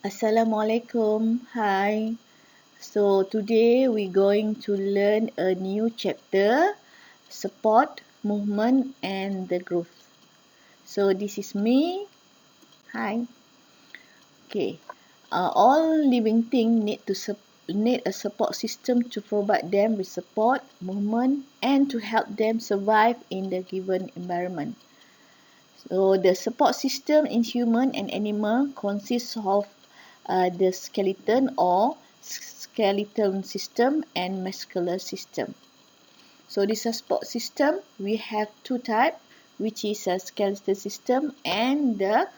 Assalamualaikum. Hi. So today we're going to learn a new chapter, support, movement and the growth. So this is me. Hi. Okay. All living things need a support system to provide them with support, movement and to help them survive in the given environment. So the support system in human and animal consists of the skeleton or skeletal system and muscular system. So this support system we have two types, which is a skeletal system and the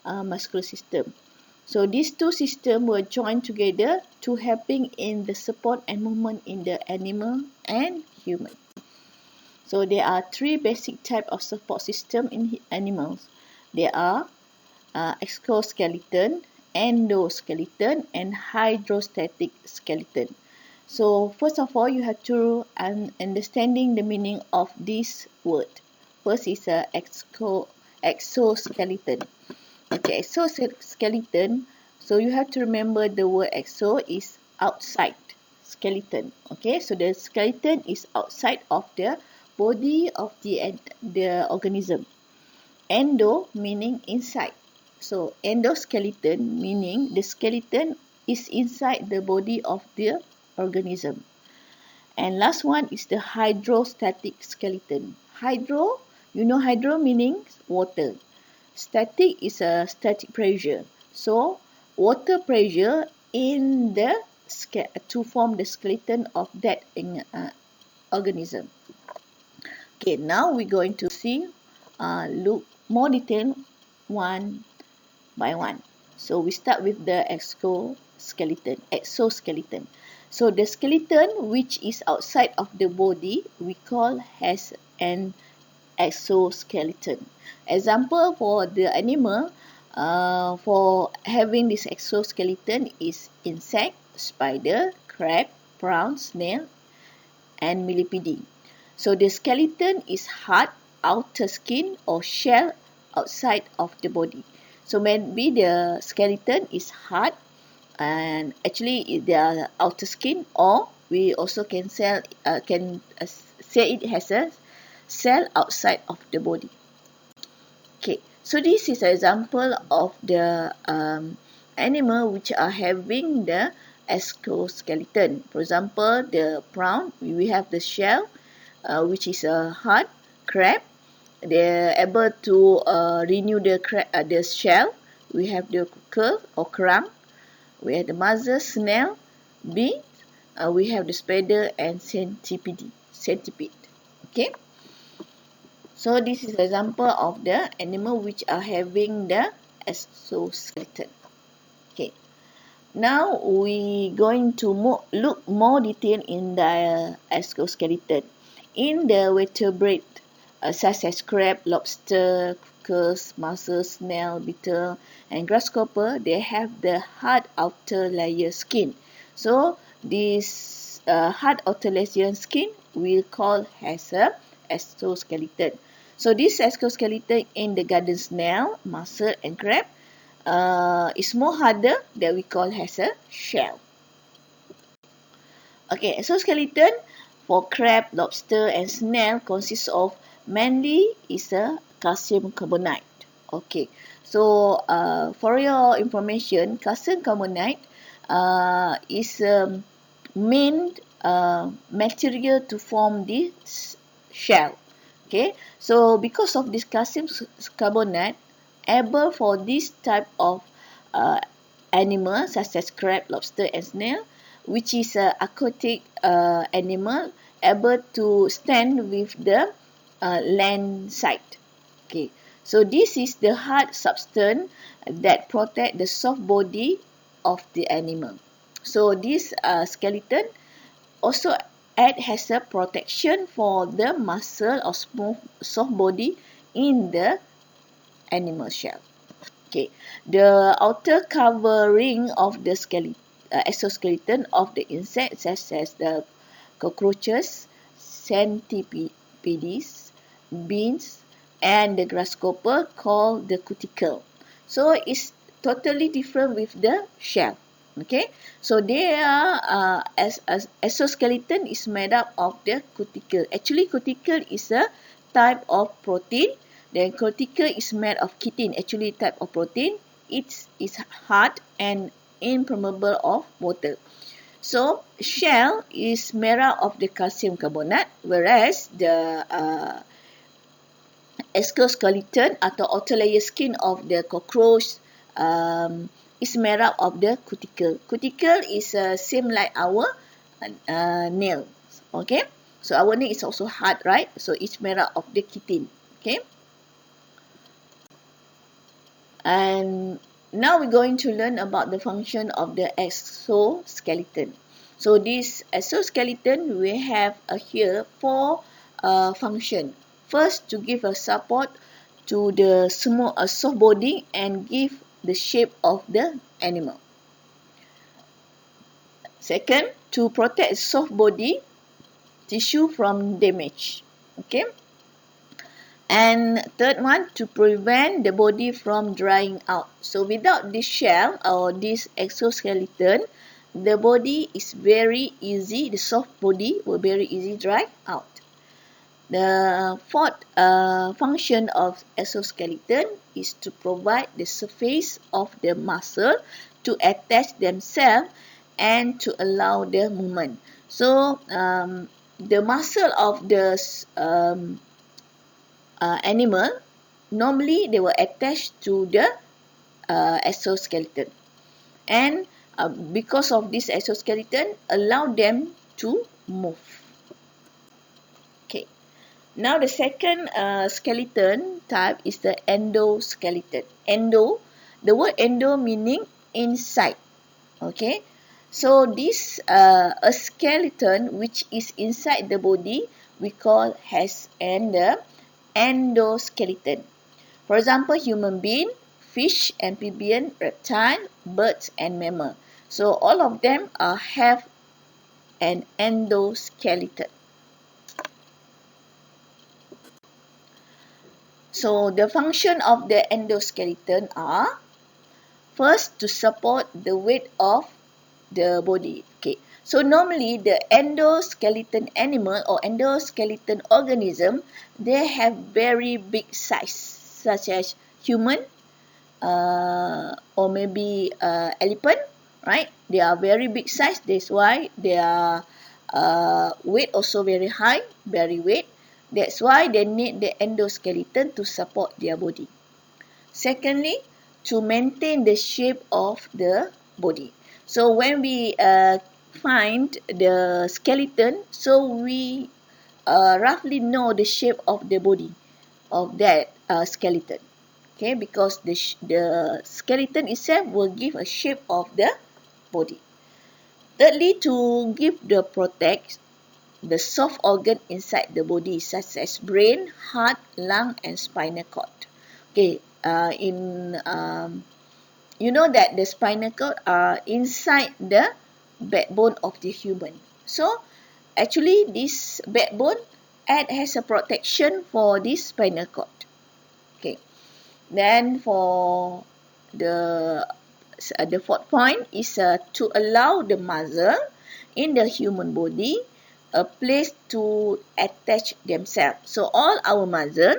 muscular system. So these two systems were joined together to helping in the support and movement in the animal and human. So there are three basic types of support system in animals. There are exoskeleton, endoskeleton and hydrostatic skeleton. So first of all, you have to understanding the meaning of this word. First is a exoskeleton. Okay, exoskeleton. So you have to remember the word exo is outside skeleton. Okay, so the skeleton is outside of the body of the organism. Endo meaning inside. So endoskeleton meaning the skeleton is inside the body of the organism. And last one is the hydrostatic skeleton. Hydro, hydro meaning water. Static is a static pressure. So water pressure in the to form the skeleton of that organism. Okay, now we're going to see look more detail one by one. So we start with the exoskeleton. So the skeleton which is outside of the body we call as an exoskeleton. Example for the animal for having this exoskeleton is insect, spider, crab, prawn, snail and millipede. So the skeleton is hard outer skin or shell outside of the body. So maybe the skeleton is hard and actually their outer skin, or we also can say it has a cell outside of the body. Okay, so this is an example of the animal which are having the exoskeleton. For example, the prawn, we have the shell, which is a hard crab. They're able to renew the shell. We have the curl or kerang. We have the mussel, snail, bee. We have the spider and centipede. Okay. So this is an example of the animal which are having the exoskeleton. Okay. Now we going to look more detail in the exoskeleton. In the vertebrate such as crab, lobster, cockles, mussel, snail, beetle and grasshopper, they have the hard outer layer skin. So this hard outer layer skin we call as a exoskeleton. So this exoskeleton in the garden snail, mussel and crab is more harder that we call as a shell. Okay, exoskeleton for crab, lobster and snail consists of mainly is a calcium carbonate. Okay, so for your information, calcium carbonate is main material to form this shell. Okay, so because of this calcium carbonate, able for this type of animals such as crab, lobster and snail, which is a aquatic animal able to stand with the land side. Okay, so this is the hard substance that protect the soft body of the animal. So this skeleton also act as a protection for the muscle or smooth soft body in the animal shell. Okay, the outer covering of the exoskeleton of the insects such as the cockroaches, centipedes, bees and the grasshopper called the cuticle. So it's totally different with the shell. Okay, so they are as exoskeleton is made up of the cuticle. Actually, cuticle is a type of protein. Then cuticle is made of chitin. Actually, type of protein. It is hard and impermeable of water. So shell is made up of the calcium carbonate, whereas the exoskeleton atau outer layer skin of the cockroach is made up of the cuticle. Cuticle is same like our nail. Okay, so our nail is also hard, right? So it's made up of the chitin. Okay, and now we're going to learn about the function of the exoskeleton. So this exoskeleton, we have here four function. First, to give a support to the soft body and give the shape of the animal. Second, to protect soft body tissue from damage. Okay. And third one, to prevent the body from drying out. So without this shell or this exoskeleton, the body is very easy, the soft body will very easy dry out. The fourth function of exoskeleton is to provide the surface of the muscle to attach themselves and to allow the movement. So the muscle of the animal, normally they will attach to the exoskeleton, and because of this exoskeleton allow them to move. Okay, now the second skeleton type is the endoskeleton. Endo, the word endo meaning inside. Okay, so this a skeleton which is inside the body we call has the endoskeleton. For example, human being, fish, amphibian, reptile, birds, and mammal. So all of them have an endoskeleton. So the function of the endoskeleton are, first, to support the weight of the body. Okay. So normally the endoskeleton animal or endoskeleton organism, they have very big size, such as human or maybe elephant, right? They are very big size. That's why their weight also very high, very weight. That's why they need the endoskeleton to support their body. Secondly, to maintain the shape of the body. So when we find the skeleton, so we roughly know the shape of the body of that skeleton. Okay, because the skeleton itself will give a shape of the body. Thirdly, to give the protect the soft organ inside the body, such as brain, heart, lung, and spinal cord. Okay, you know that the spinal cord are inside the backbone of the human. So actually this backbone has a protection for this spinal cord. Okay. Then for the fourth point is to allow the muscle in the human body a place to attach themselves. So all our muscle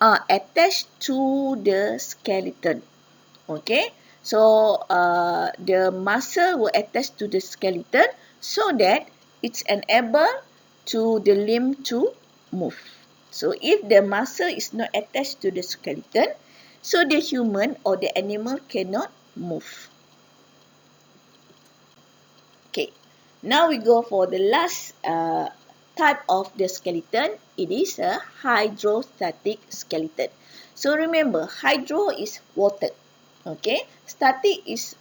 are attached to the skeleton. Okay, so the muscle will attach to the skeleton so that it's enable to the limb to move. So if the muscle is not attached to the skeleton, so the human or the animal cannot move. Okay, now we go for the last type of the skeleton. It is a hydrostatic skeleton. So remember, hydro is water. Okay, static is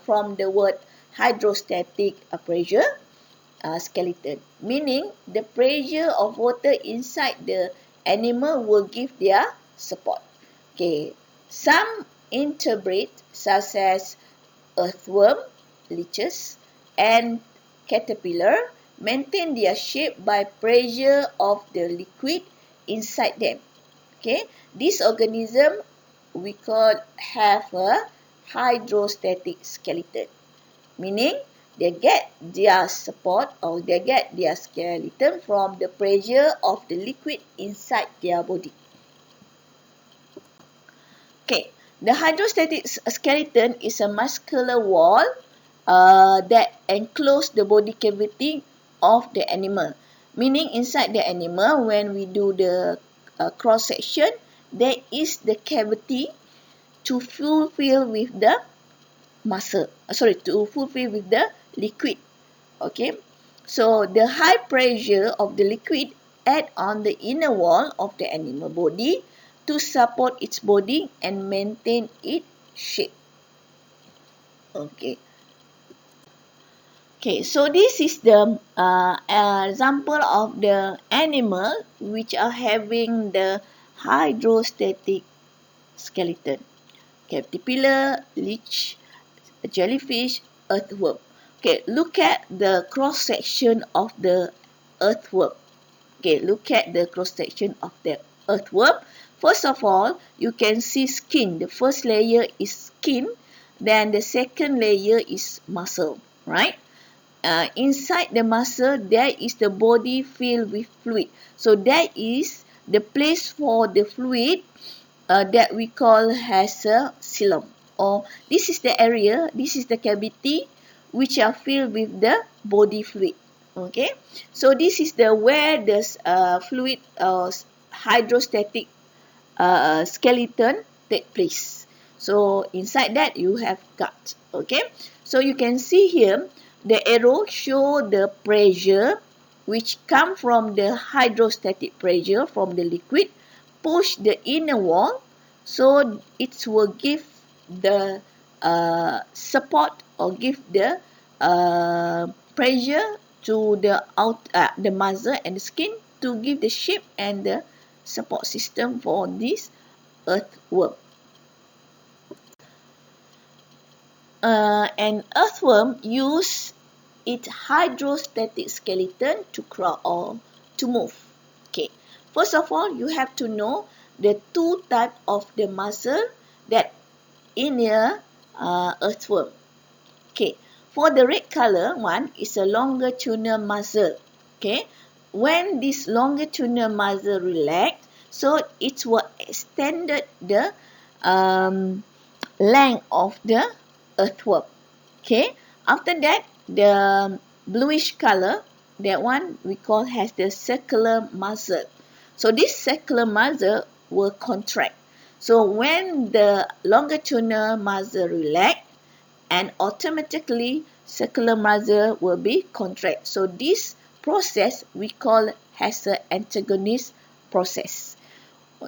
from the word hydrostatic pressure skeleton, meaning the pressure of water inside the animal will give their support. Okay, some invertebrate such as earthworm, leeches, and caterpillar maintain their shape by pressure of the liquid inside them. Okay, this organism we call have a hydrostatic skeleton, meaning they get their support or they get their skeleton from the pressure of the liquid inside their body. Okay, the hydrostatic skeleton is a muscular wall that enclose the body cavity of the animal. Meaning inside the animal, when we do the cross section, there is the cavity to fulfill with the muscle. To fulfill with the liquid. Okay, so the high pressure of the liquid act on the inner wall of the animal body to support its body and maintain its shape. Okay. Okay, so this is the example of the animal which are having the hydrostatic skeleton. Caterpillar, leech, jellyfish, earthworm. Okay, look at the cross section of the earthworm. Okay, look at the cross section of the earthworm. First of all, you can see skin. The first layer is skin, then the second layer is muscle, right? Inside the muscle, there is the body filled with fluid. So that is the place for the fluid that we call as a xylem. Or this is the area, this is the cavity which are filled with the body fluid. Okay, so this is the where the fluid hydrostatic skeleton take place. So inside that you have gut. Okay, so you can see here the arrow show the pressure which come from the hydrostatic pressure from the liquid push the inner wall, so it will give the support or give the pressure to the muscle and the skin to give the shape and the support system for this earthworm. An earthworm use its hydrostatic skeleton to crawl or to move. Okay, first of all, you have to know the two types of the muscle that in a earthworm. Okay, for the red color one is a longitudinal muscle. Okay, when this longitudinal muscle relax, so it will extend the length of the earthworm. Okay, after that the bluish color, that one we call has the circular muscle. So this circular muscle will contract. So when the longitudinal muscle relax, and automatically circular muscle will be contract. So this process we call as an antagonist process.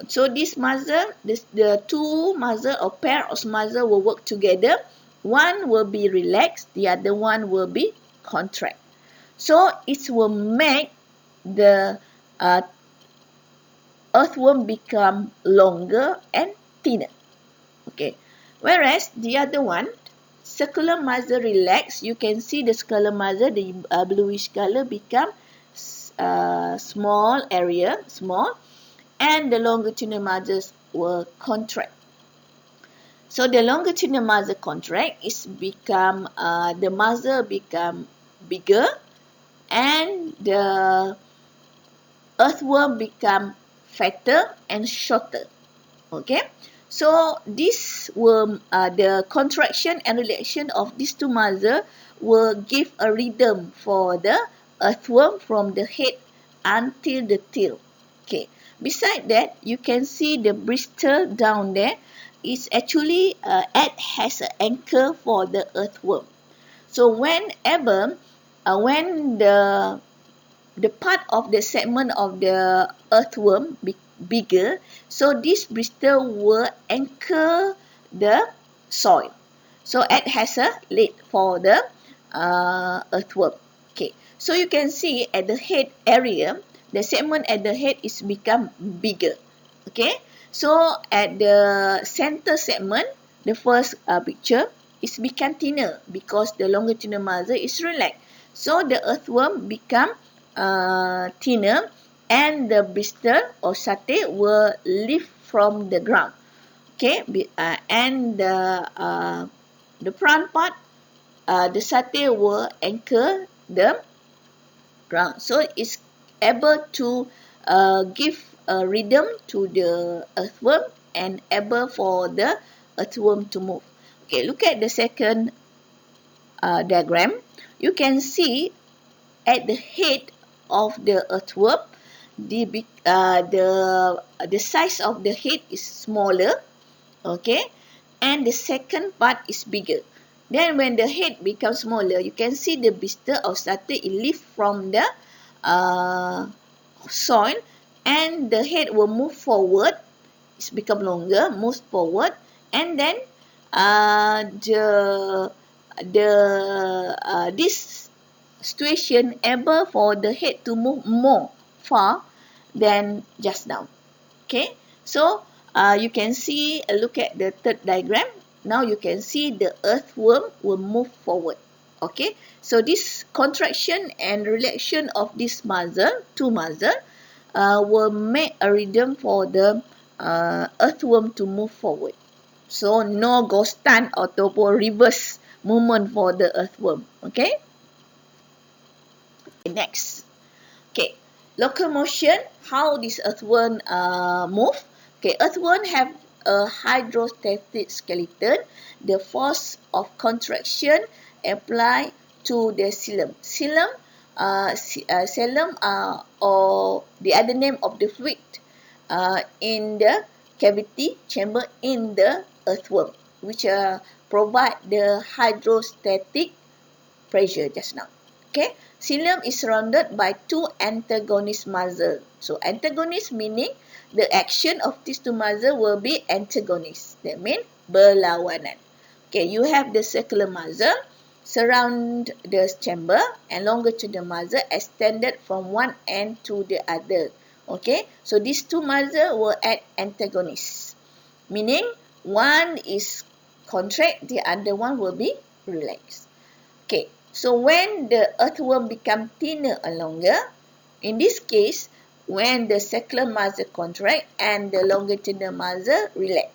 So this muscle, the two muscle or pair of muscle will work together. One will be relaxed, the other one will be contract. So it will make the earthworm become longer and thinner. Okay. Whereas the other one, circular muscle relax, you can see the circular muscle, the bluish color become small area, small, and the longitudinal muscles will contract. So the longitudinal muscle contract is become the muscle become bigger, and the earthworm become fatter and shorter. Okay, so this will the contraction and relaxation of these two muscles will give a rhythm for the earthworm from the head until the tail. Okay, beside that you can see the bristle down there. It's actually act as an anchor for the earthworm. So whenever when the part of the segment of the earthworm bigger, so this bristle will anchor the soil. So it has a lid for the earthworm. Okay, so you can see at the head area, the segment at the head is become bigger. Okay, so at the center segment, the first picture, is become thinner because the longitudinal muscle is relaxed. So the earthworm become thinner, and the bristle or satay will lift from the ground. Okay, and the front part, the satay will anchor the ground, so it's able to give a rhythm to the earthworm and able for the earthworm to move. Okay, look at the second diagram. You can see at the head of the earthworm, the size of the head is smaller, okay, and the second part is bigger. Then when the head becomes smaller, you can see the blister of satay lift from the soil, and the head will move forward. It's become longer, moves forward, and then this situation able for the head to move more far than just now. Okay, so you can see, look at the third diagram. Now you can see the earthworm will move forward. Okay, so this contraction and relaxation of this muscle, two muscle, will make a rhythm for the earthworm to move forward. So no ghost stand ataupun reverse movement for the earthworm. Okay, next. Okay, locomotion, how this earthworm move. Okay, earthworm have a hydrostatic skeleton. The force of contraction apply to the xylem. Xylem, or the other name of the fluid in the cavity chamber in the earthworm, which provide the hydrostatic pressure just now. Okay, xylem is surrounded by two antagonist muscle. So antagonist meaning the action of these two muscle will be antagonist. That means berlawanan. Okay, you have the circular muscle surround the chamber and longitudinal muscle extended from one end to the other. Okay, so these two muscle will act antagonist, meaning one is contract, the other one will be relaxed. Okay, so when the earthworm become thinner and longer, in this case, when the circular muscle contract and the longitudinal muscle relax.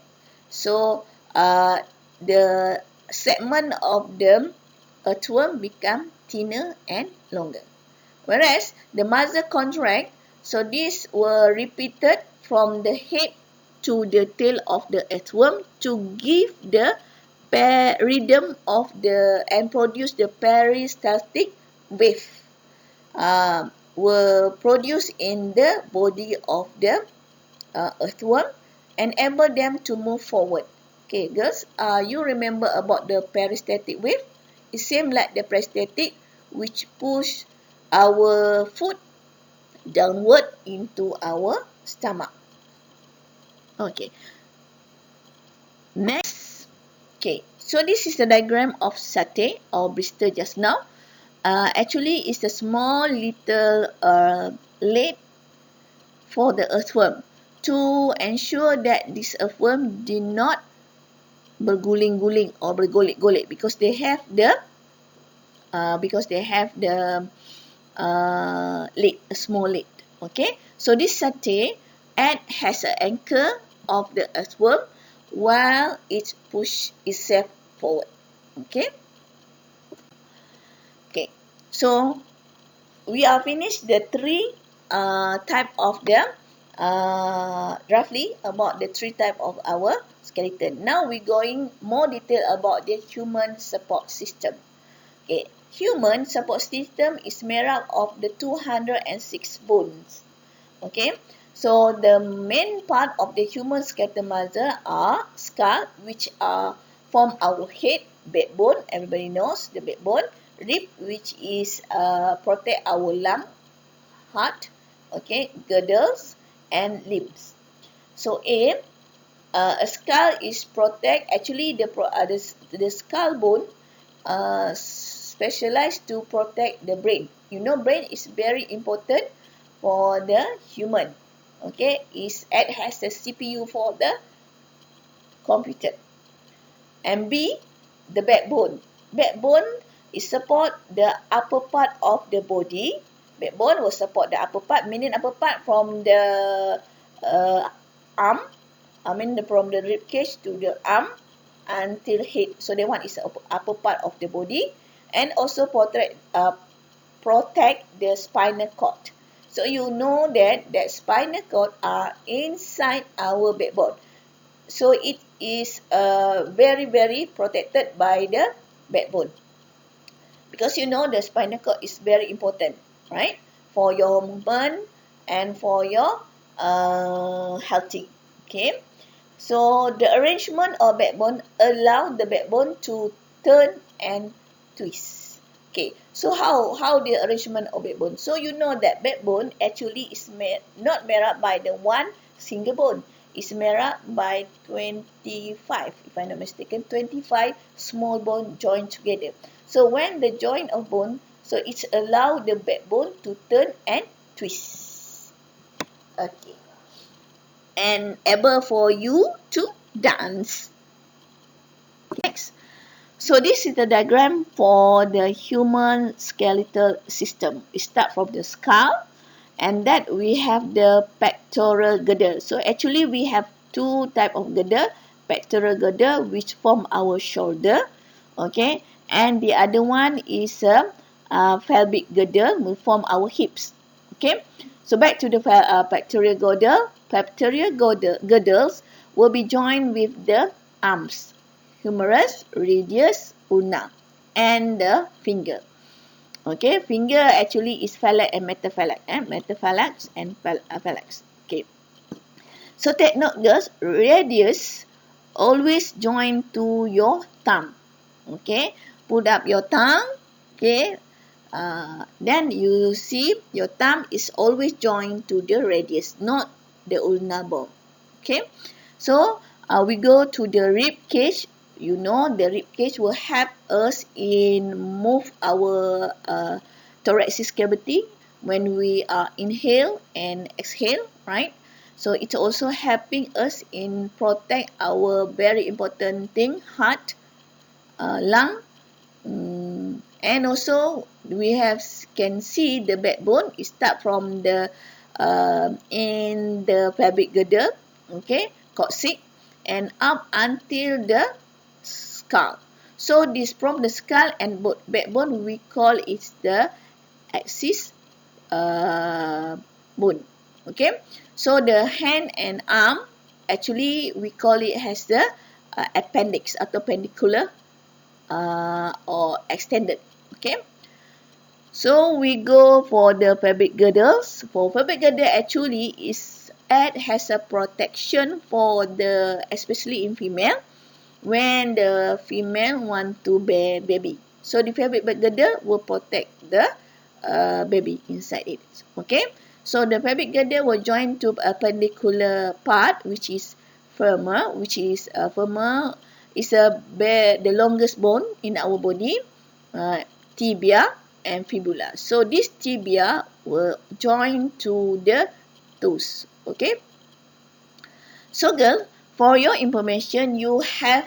So the segment of the earthworm become thinner and longer. Whereas the muscle contract, so this will repeated from the head to the tail of the earthworm to give the rhythm of the and produce the peristaltic wave were produced in the body of the earthworm and enable them to move forward. Okay, girls, you remember about the peristaltic wave? It same like the peristaltic, which push our food downward into our stomach. Okay. Next. Okay. So this is the diagram of satay or blister just now. Actually, it's a small little lid for the earthworm to ensure that this earthworm did not berguling-guling or bergolek-golek because they have the lid, a small lid. Okay, so this satay has an anchor of the earthworm while it push itself forward. Okay. Okay, so we are finished the three type of the roughly about the three type of our skeleton. Now we going more detail about the human support system. Okay, human support system is made up of the 206 bones. Okay, so the main part of the human skeletal muscle are skull, which are form our head, backbone. Everybody knows the backbone. Rib, which is protect our lung, heart. Okay, girdles and limbs. So a skull is protect. Actually, the skull bone specialized to protect the brain. You know, brain is very important for the human. Okay, it has the CPU for the computer. And B, the backbone. Backbone is support the upper part of the body. Backbone will support the upper part, meaning upper part from the arm from the rib cage to the arm until head. So that one is the upper part of the body, and also protect the spinal cord. So you know that spinal cord are inside our backbone. So it is very, very protected by the backbone. Because you know the spinal cord is very important, right? For your movement and for your healthy. Okay. So the arrangement of backbone allow the backbone to turn and twist. Okay, so how the arrangement of backbone? So you know that backbone actually is not made up by the one single bone. It's made up by 25, if I'm not mistaken, 25 small bone joined together. So when the joint of bone, so it's allow the backbone to turn and twist. Okay. And able for you to dance. Next. So this is the diagram for the human skeletal system. We start from the skull, and that we have the pectoral girdle. So actually we have two type of girdle, pectoral girdle which form our shoulder, okay, and the other one is a pelvic girdle will form our hips, okay. So back to the pectoral girdle. Pectoral girdles will be joined with the arms, humerus, radius, ulna, and the finger. Okay, finger actually is phalanx and metaphalanx. Metaphalanx and phalanx. Okay. So take note, girls, radius always join to your thumb. Okay, put up your thumb. Okay, then you see your thumb is always joined to the radius, not the ulnar bone. Okay, so we go to the rib cage. You know the rib cage will help us in move our thoracic cavity when we inhale and exhale, right? So it's also helping us in protect our very important thing, heart, lung, and also we can see the backbone. It start from the in the pelvic girdle, okay, coccyx, and up until the skull. So this from the skull and backbone we call it the axis bone. Okay, so the hand and arm actually we call it as the appendix atau pendicular or extended. Okay, so we go for the pelvic girdles. For pelvic girdle actually has a protection for the, especially in female, when the female want to bear baby. So the pelvic girdle will protect the baby inside it. Okay, so the pelvic girdle will join to a pendicular part which is femur, femur is the longest bone in our body, tibia and fibula. So this tibia will join to the toes. Okay. So girl, for your information, you have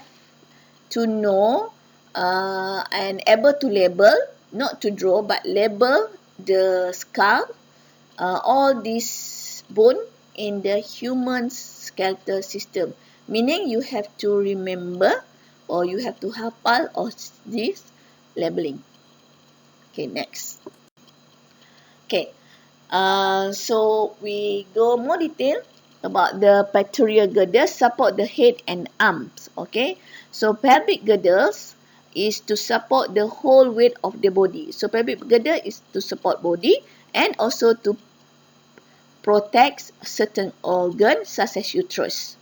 to know and able to label, not to draw, but label the skull, all these bone in the human skeletal system. Meaning you have to remember or you have to hafal all this labeling. Okay, next. Okay, so we go more detail about the pectoral girdle support the head and arms. Okay, so pelvic girdles is to support the whole weight of the body. So pelvic girdle is to support body and also to protect certain organs such as uterus.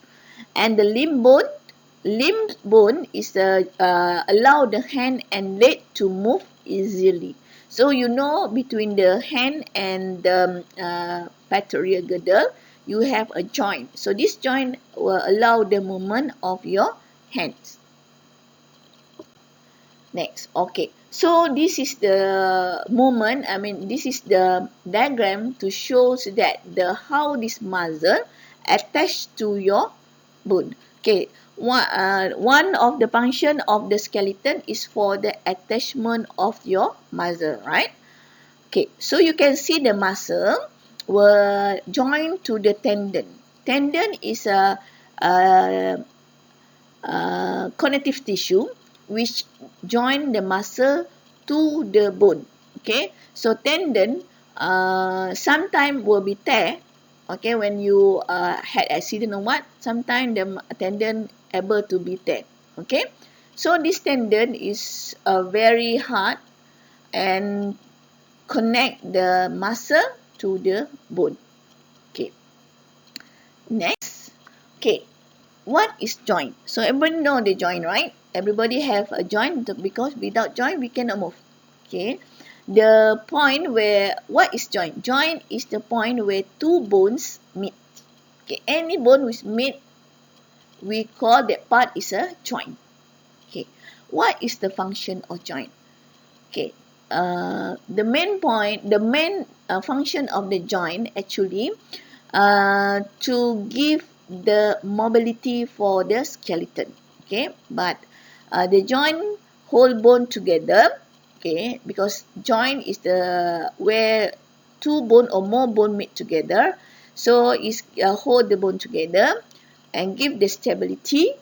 And the limb bone is allow the hand and leg to move easily. So you know between the hand and the pectoral girdle, you have a joint. So this joint will allow the movement of your hands. Next, okay. So this is the movement. This is the diagram to show that how this muscle attached to your bone. Okay. One of the function of the skeleton is for the attachment of your muscle, right? Okay, so you can see the muscle will join to the tendon. Tendon is uh, connective tissue which join the muscle to the bone. Okay, so tendon sometimes will be tear. Okay, when you had accident or what, sometimes the tendon able to be tear. Okay, so this tendon is very hard and connect the muscle to the bone. Okay, next. Okay, what is joint? So everybody know the joint, right? Everybody have a joint because without joint we cannot move. Okay, the point where what is joint? Joint is the point where two bones meet. Okay, any bone which meet, we call that part is a joint. Okay, what is the function of joint? Okay, the main function of the joint actually to give the mobility for the skeleton. Okay, but the joint hold bone together. Okay, because joint is the where two bone or more bone meet together, so is hold the bone together and give the stability,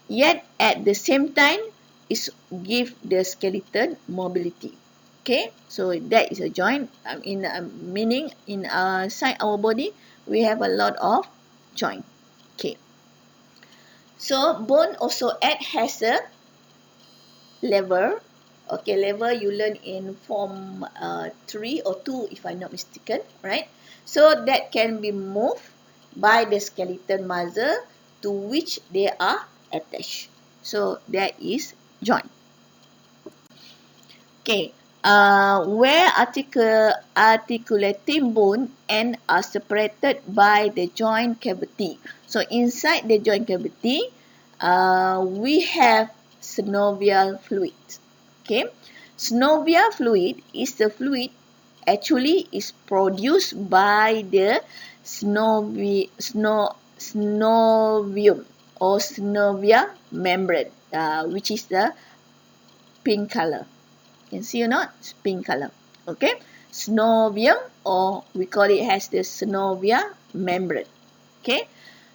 yet at the same time is give the skeleton mobility. Okay, so that is a joint. In meaning in inside our body we have a lot of joint. Okay, so bone also has a lever. Okay, lever you learn in form 3 or 2 if I'm not mistaken, right? So that can be moved by the skeleton muscle to which they are attached. So that is joint. Okay, where articulating bone and are separated by the joint cavity. So inside the joint cavity, we have synovial fluid. Okay, synovial fluid is the fluid actually is produced by the synovium or synovial membrane, which is the pink color. You can see or not? It's pink color. Okay, synovium, or we call it as the synovial membrane. Okay,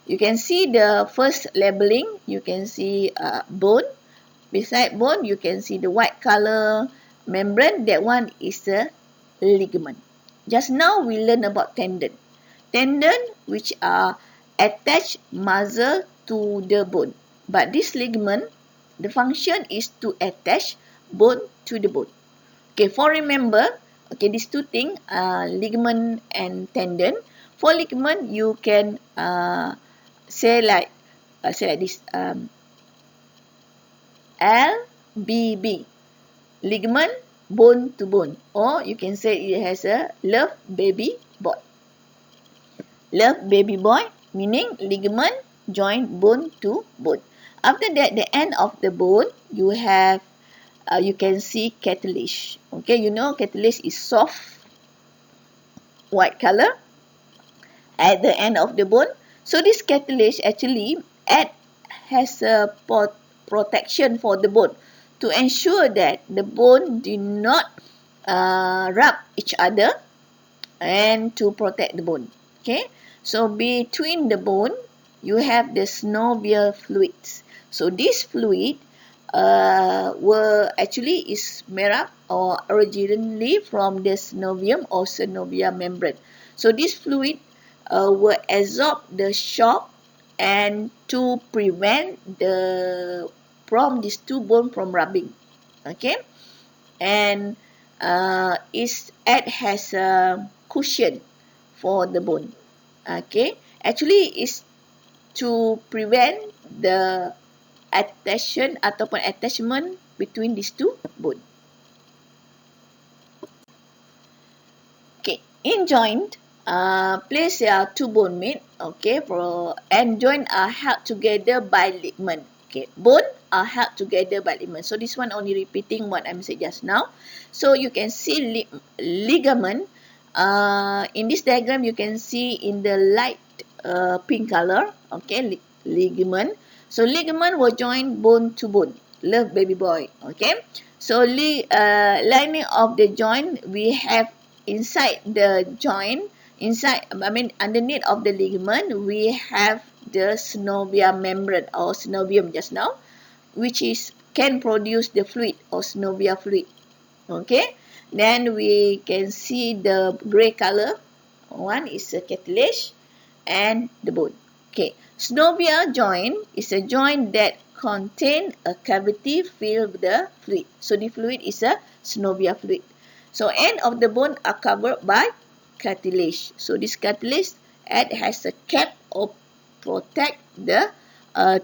you can see the first labeling. You can see bone. Beside bone, you can see the white color membrane. That one is the ligament. Just now we learned about tendon. Tendon which are attached muscle to the bone. But this ligament, the function is to attach bone to the bone. Okay, for remember, okay, these two things, ligament and tendon. For ligament, you can say like this, LBB, ligament bone to bone, or you can say it has a love baby boy. Love baby boy meaning ligament join bone to bone. After that, the end of the bone, you have you can see cartilage. Okay, you know cartilage is soft white color at the end of the bone. So this cartilage actually has a protection for the bone to ensure that the bone do not rub each other and to protect the bone. Okay, so between the bone you have the synovial fluids. So this fluid were actually is made up or originally from the synovium or synovial membrane. So this fluid will absorb the shock and to prevent from these two bones from rubbing. Okay, and it has a cushion for the bone. Okay, actually is to prevent the attachment between these two bones. Okay, in joint, place there are two bone meet. Okay, and joint are held together by ligament. Okay, bone are held together by ligament. So this one only repeating what I'm saying just now. So you can see ligament. In this diagram, you can see in the light pink color. Okay, ligament. So ligament will join bone to bone. Love baby boy. Okay. So lining of the joint, we have inside the joint, underneath of the ligament, we have the synovial membrane or synovium just now, which can produce the fluid or synovial fluid. Okay, then we can see the grey color. One is a cartilage and the bone. Okay, synovial joint is a joint that contain a cavity filled with the fluid. So the fluid is a synovial fluid. So end of the bone are covered by cartilage. So this cartilage has a cap or protect the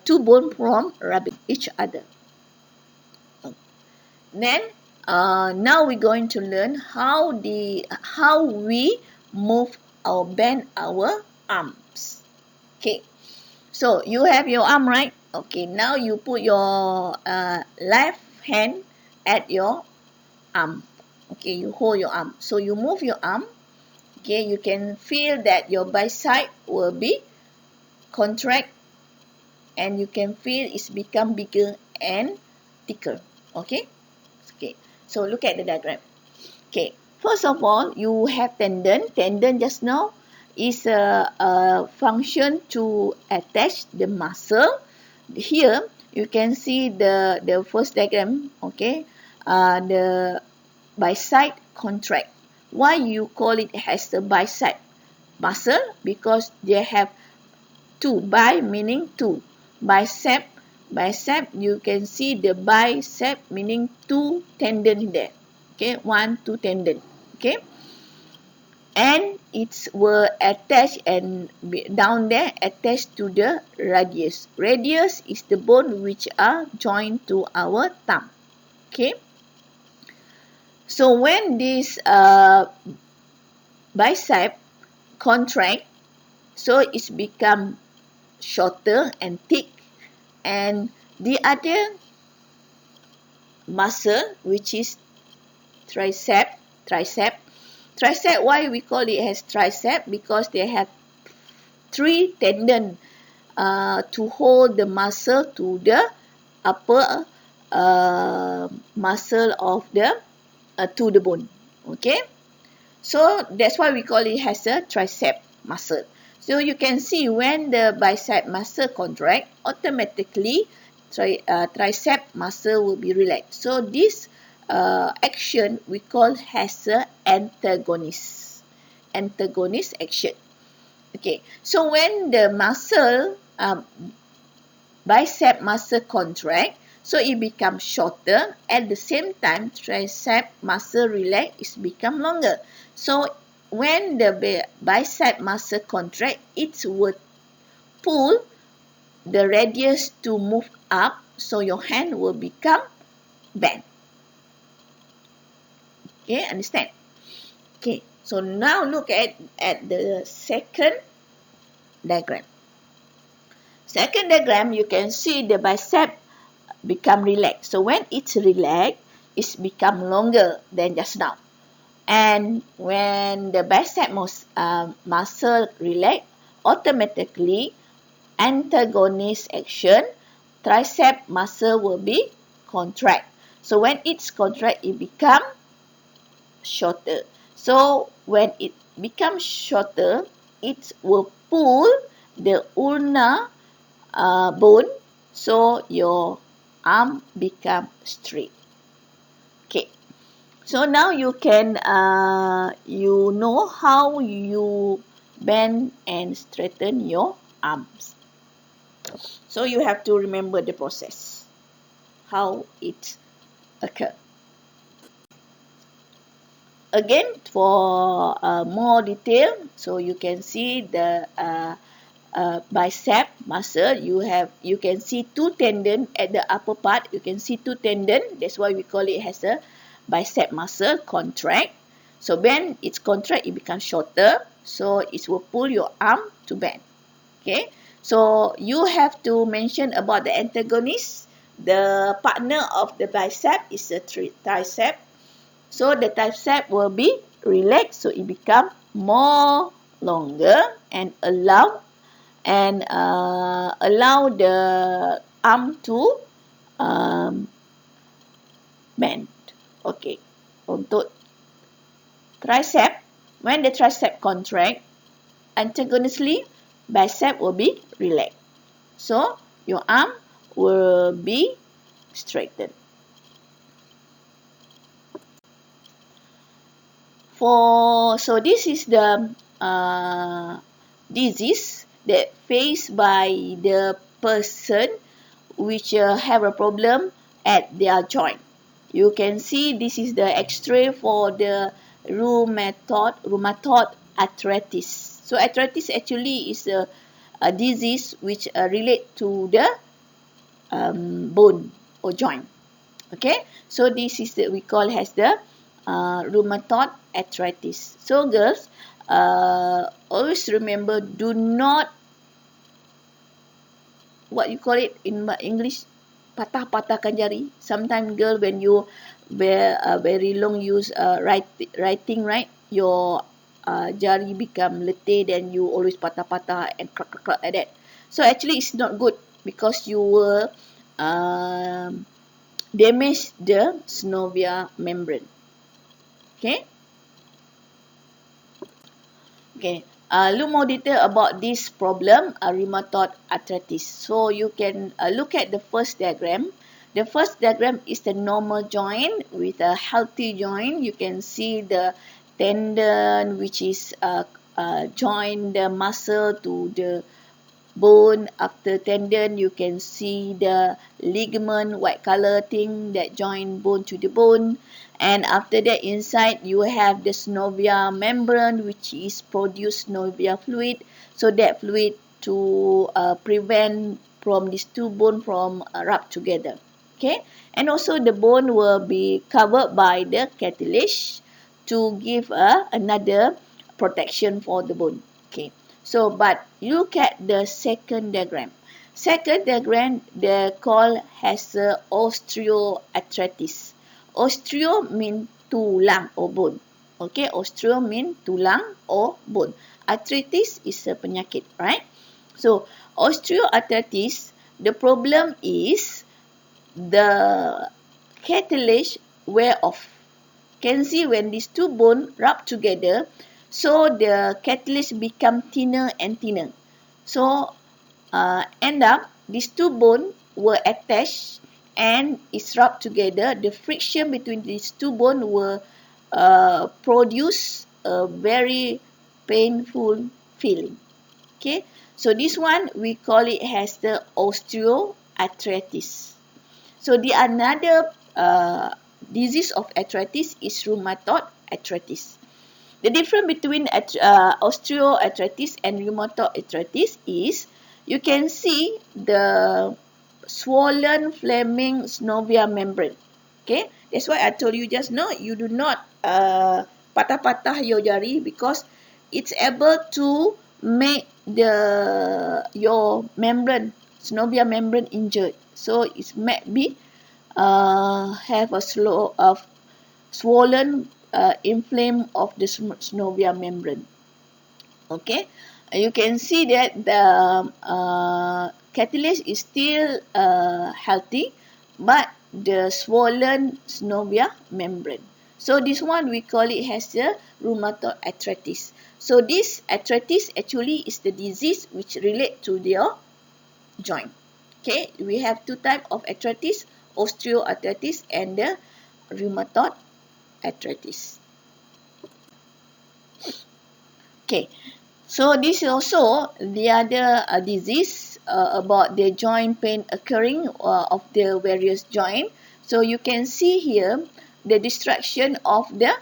two bone from rubbing each other. Then now we're going to learn how we move or bend our arms. Okay, so you have your arm, right? Okay, now you put your left hand at your arm. Okay, you hold your arm. So you move your arm. Okay, you can feel that your bicep will be contract, and you can feel it's become bigger and thicker. Okay. Okay, so look at the diagram. Okay, first of all, you have tendon. Tendon just now is a function to attach the muscle. Here, you can see the first diagram, okay, the bicep contract. Why you call it as the bicep muscle? Because they have two. Bi meaning two. Bicep, you can see the bicep meaning two tendon there. Okay, 1, 2 tendon. Okay, and it will attach and down there attached to the radius. Radius is the bone which are joined to our thumb. Okay, so when this bicep contract, so it's become shorter and thick, and the other muscle which is tricep, why we call it as tricep? Because they have three tendon to hold the muscle to the upper muscle of the to the bone. Okay, so that's why we call it as a tricep muscle. So you can see when the bicep muscle contract, automatically tricep muscle will be relaxed. So this action we call as a antagonist action. Okay, so when the muscle bicep muscle contract, so it becomes shorter. At the same time, tricep muscle relax, it become longer. So when the bicep muscle contract, it would pull the radius to move up, so your hand will become bent. Okay, understand? Okay, so now look at the second diagram. Second diagram, you can see the bicep become relaxed. So when it's relaxed, it's become longer than just now. And when the bicep muscle relax, automatically antagonist action, tricep muscle will be contract. So when it's contract, it become shorter. So when it becomes shorter, it will pull the ulnar bone, so your arm become straight. Okay. So now you can you know how you bend and straighten your arms. So you have to remember the process, how it occurs. Again, for more detail, so you can see the bicep muscle. You can see two tendon at the upper part. You can see two tendon. That's why we call it as a bicep muscle contract. So when it's contract, it becomes shorter. So it will pull your arm to bend. Okay. So you have to mention about the antagonist. The partner of the bicep is a tricep. So the tricep will be relaxed. So it become more longer and allow the arm to bend. Okay. Untuk tricep, when the tricep contract, antagonistically, bicep will be relax. So your arm will be straightened. So this is the disease that faced by the person which have a problem at their joint. You can see this is the X-ray for the rheumatoid arthritis. So arthritis actually is a disease which relate to the bone or joint. Okay, so this is the, we call as the rheumatoid arthritis. So girls, always remember, do not, what you call it in English, patah-patahkan jari. Sometimes girl, when you very long use writing, right, your jari become letih, then you always patah-patah and crack like that. So actually it's not good because you will damage the synovial membrane. Okay. Okay. Look more detail about this problem, rheumatoid arthritis. So you can look at the first diagram. The first diagram is the normal joint with a healthy joint. You can see the tendon which is join the muscle to the bone. After tendon, you can see the ligament, white color thing that join bone to the bone. And after that, inside you have the synovial membrane, which is produce synovial fluid. So that fluid to prevent from these two bone from rub together. Okay, and also the bone will be covered by the cartilage to give another protection for the bone. Okay. So, but look at the second diagram. Second diagram, they call as osteoarthritis. Osteo mean tulang or bone. Okay, osteo mean tulang or bone. Arthritis is a penyakit, right? So, osteoarthritis, the problem is the cartilage wear off. Can see when these two bones rub together, so the cartilage become thinner and thinner. So end up these two bones were attached and is rubbed together. The friction between these two bones will produce a very painful feeling. Okay, so this one we call it as the osteoarthritis. So the another disease of arthritis is rheumatoid arthritis. The difference between osteoarthritis and rheumatoid arthritis is you can see the swollen flaming synovial membrane. Okay, that's why I told you just now, you do not patah-patah your jari because it's able to make your membrane, synovial membrane injured. So it might be have a swollen inflame of the synovial membrane. Okay, you can see that the cartilage is still healthy, but the swollen synovial membrane. So this one we call it as the rheumatoid arthritis. So this arthritis actually is the disease which relate to your joint. Okay, we have two types of arthritis, osteoarthritis and the rheumatoid arthritis. Okay, so this is also the other disease about the joint pain occurring of the various joint. So you can see here the destruction of the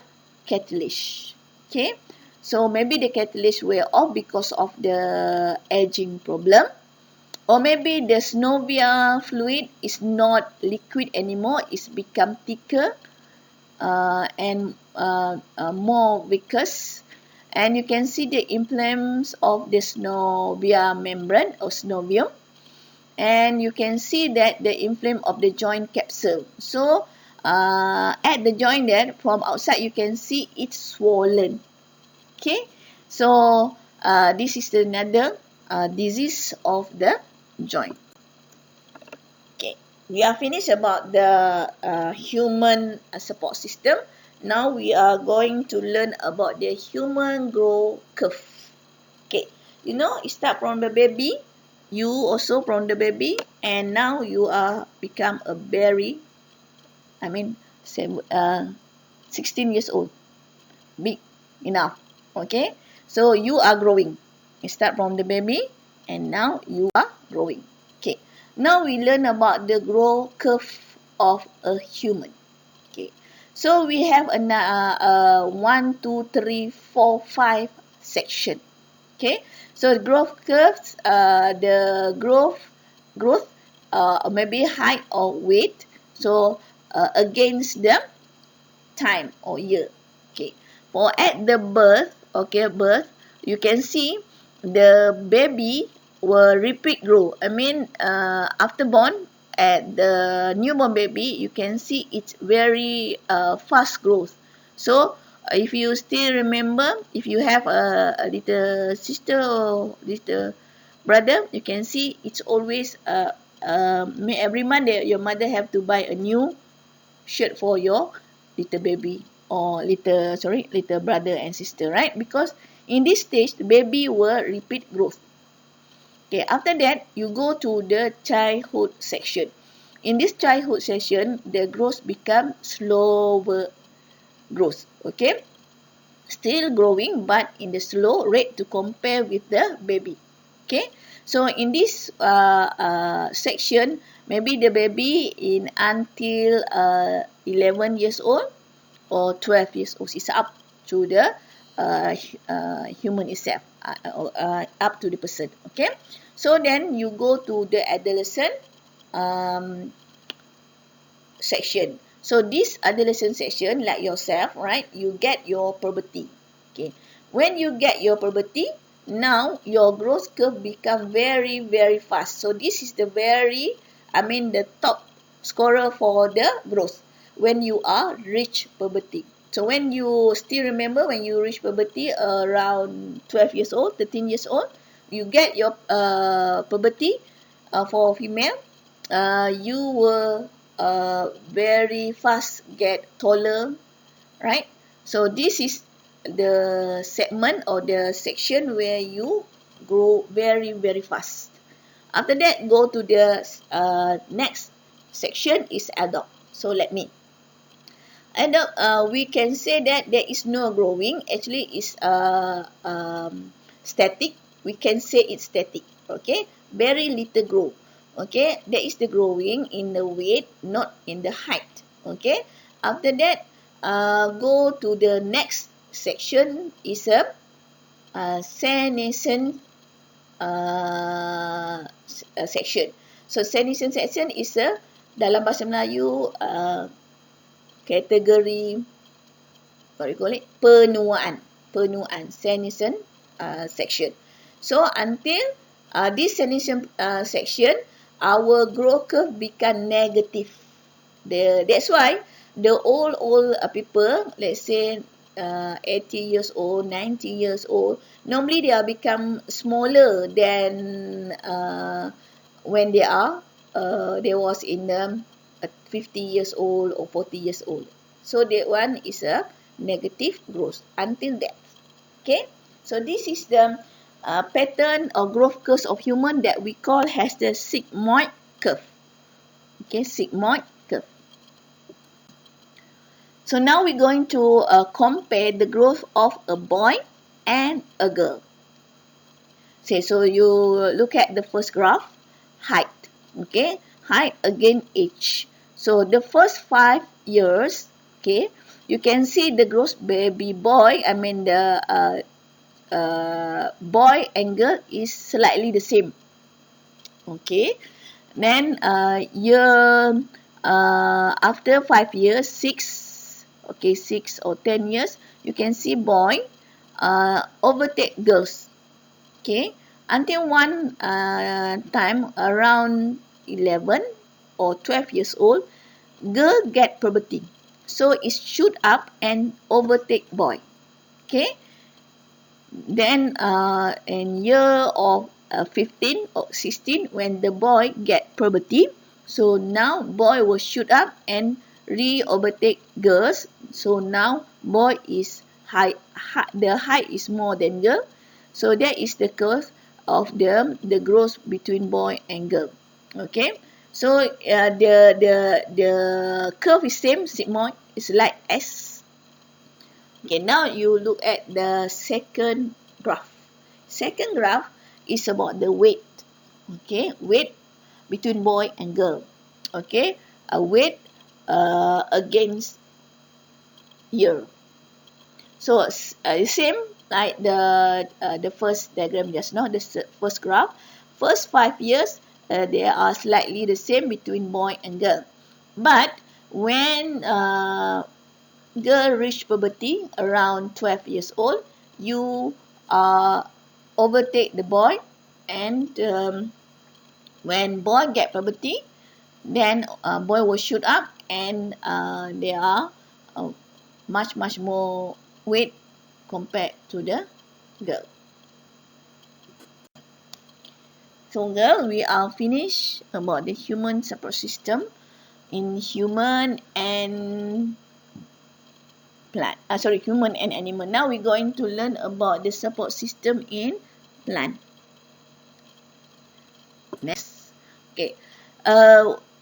cartilage. Okay, so maybe the cartilage wear off because of the aging problem. Or maybe the synovial fluid is not liquid anymore, it's become thicker and more viscous. And you can see the inflames of the synovial membrane or synovium. And you can see that the inflame of the joint capsule. So at the joint there, from outside you can see it's swollen. Okay, so this is another disease of the joint. Okay, we are finished about the human support system. Now we are going to learn about the human growth curve. Okay, you know, it start from the baby, you also from the baby, and now you are become a very, 16 years old, big enough. Okay, so you are growing. You start from the baby, and now you are growing. Okay, now we learn about the growth curve of a human. Okay, so we have a 1, 2, 3, 4, 5 section. Okay, so growth curves, the growth, maybe height or weight. So against the time or year. Okay, for at the birth, you can see the baby will repeat grow. After born, at the newborn baby, you can see it's very fast growth. So if you still remember, if you have a little sister or little brother, you can see it's always every month your mother have to buy a new shirt for your little baby, or little brother and sister, right? Because in this stage the baby will repeat growth. Okay, after that you go to the childhood section. In this childhood section, the growth become slower growth. Okay, still growing but in the slow rate to compare with the baby. Okay, so in this section, maybe the baby in until 11 years old or 12 years old. It's up to the human itself, up to the person. Okay, so then you go to the adolescent section. So this adolescent section, like yourself, right? You get your puberty. Okay, when you get your puberty, now your growth curve become very, very fast. So this is the the top scorer for the growth when you are reach puberty. So when you still remember, when you reach puberty around 12 years old, 13 years old, you get your puberty. For female, you will very fast get taller, right? So this is the segment or the section where you grow very, very fast. After that, go to the next section is adult. So let me. Adult, we can say that there is no growing. Actually, it's static. We can say it's static. Okay, very little grow. Okay, there is the growing in the weight, not in the height. Okay, after that, go to the next section is a senescent section. So senescent section is a, dalam bahasa Melayu, kategori, what do you call it, penuaan, senescent section. So until this senescent section, our growth curve become negative. That's why the old people, let's say 80 years old, 90 years old, normally they are become smaller than when they was in 50 years old or 40 years old. So that one is a negative growth until that. Okay, so this is the pattern or growth curve of human that we call has the sigmoid curve. Okay, sigmoid curve. So now we're going to compare the growth of a boy and a girl. So you look at the first graph, height. Okay, height against age. So the first 5 years, okay, you can see the growth baby boy, the boy and girl is slightly the same. Okay, then after 5 years, 6 or 10 years, you can see boy overtake girls. Okay, until one time around 11 or 12 years old, girl get puberty. So it shoot up and overtake boy. Okay, then in year of 15 or 16, when the boy get puberty, so now boy will shoot up and overtake girls. So now boy is high, the height is more than girl. So that is the curve of the growth between boy and girl. Okay, so the curve is same, sigmoid is like S. Okay, now you look at the second graph. Second graph is about the weight. Okay, weight between boy and girl. Okay, a weight against year. So same like the first diagram just now, the first graph. First 5 years, they are slightly the same between boy and girl. But when girl reach puberty around 12 years old, you overtake the boy, and when boy get puberty, then boy will shoot up, and they are much more weight compared to the girl. So girl, we are finished about the human support system in human and plant. Human and animal. Now we're going to learn about the support system in plant. Next. Okay.